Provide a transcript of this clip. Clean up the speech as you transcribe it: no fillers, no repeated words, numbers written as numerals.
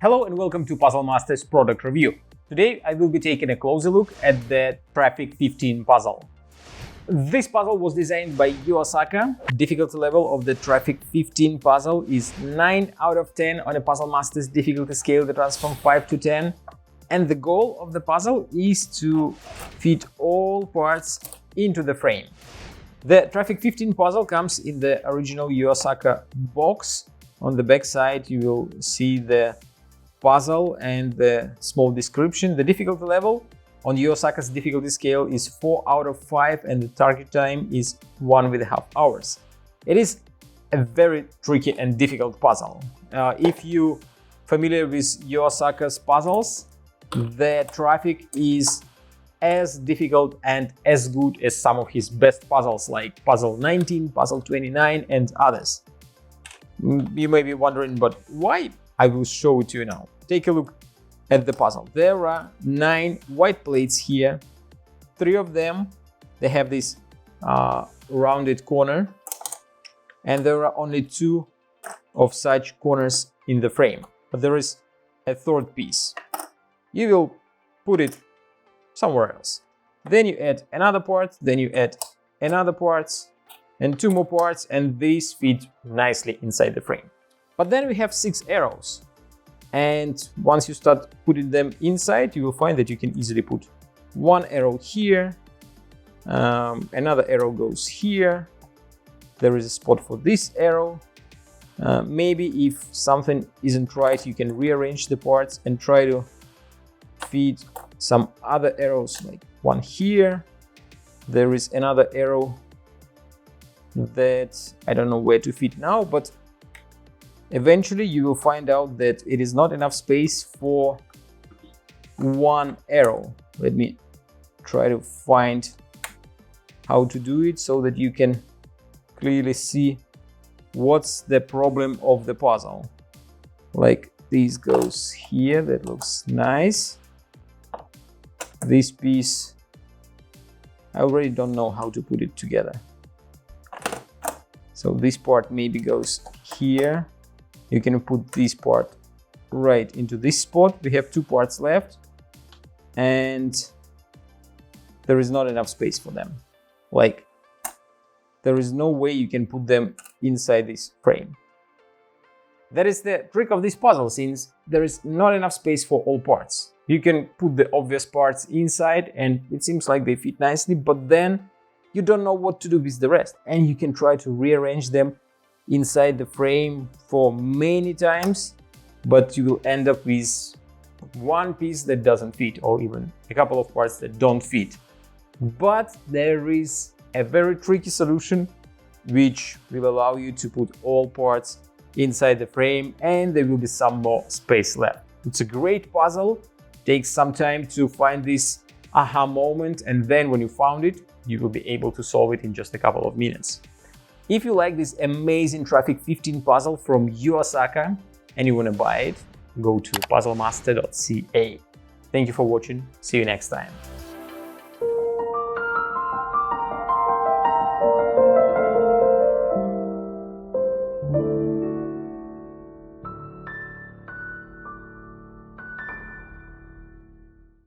Hello and welcome to Puzzle Master's product review. Today I will be taking a closer look at the Traffic 15 puzzle. This puzzle was designed by Yuu Asaka. Difficulty level of the Traffic 15 puzzle is 9 out of 10 on a Puzzle Master's difficulty scale that runs from 5 to 10. And the goal of the puzzle is to fit all parts into the frame. The Traffic 15 puzzle comes in the original Yuu Asaka box. On the back side you will see the puzzle and the small description. The difficulty level on Yuu Asaka's difficulty scale is 4 out of 5 and the target time is 1.5 hours. It is a very tricky and difficult puzzle. If you're familiar with Yuu Asaka's puzzles, the Traffic is as difficult and as good as some of his best puzzles like Puzzle 19, Puzzle 29 and others. You may be wondering, but why? I will show it to you now. Take a look at the puzzle. There are 9 white plates here. 3 of them, they have this rounded corner, and there are only 2 of such corners in the frame. But there is a third piece. You will put it somewhere else. Then you add another part, then you add another parts, and 2 more parts, and these fit nicely inside the frame. But then we have 6 arrows. And once you start putting them inside, you will find that you can easily put 1 arrow here, another arrow goes here, there is a spot for this arrow. Maybe if something isn't right, you can rearrange the parts and try to feed some other arrows, like 1 here. There is another arrow that I don't know where to fit now, but eventually you will find out that it is not enough space for 1 arrow. Let me try to find how to do it so that you can clearly see what's the problem of the puzzle. Like this goes here, that looks nice. This piece, I already don't know how to put it together. So this part maybe goes here. You can put this part right into this spot. We have 2 parts left and there is not enough space for them. Like, there is no way you can put them inside this frame. That is the trick of this puzzle, since there is not enough space for all parts. You can put the obvious parts inside and it seems like they fit nicely, but then you don't know what to do with the rest, and you can try to rearrange them inside the frame for many times, but you will end up with 1 piece that doesn't fit, or even a couple of parts that don't fit. But there is a very tricky solution which will allow you to put all parts inside the frame and there will be some more space left. It's a great puzzle. Takes some time to find this aha moment, and then when you found it, you will be able to solve it in just a couple of minutes. If you like this amazing Traffic 15 puzzle from Yuu Asaka and you want to buy it, go to puzzlemaster.ca. Thank you for watching. See you next time.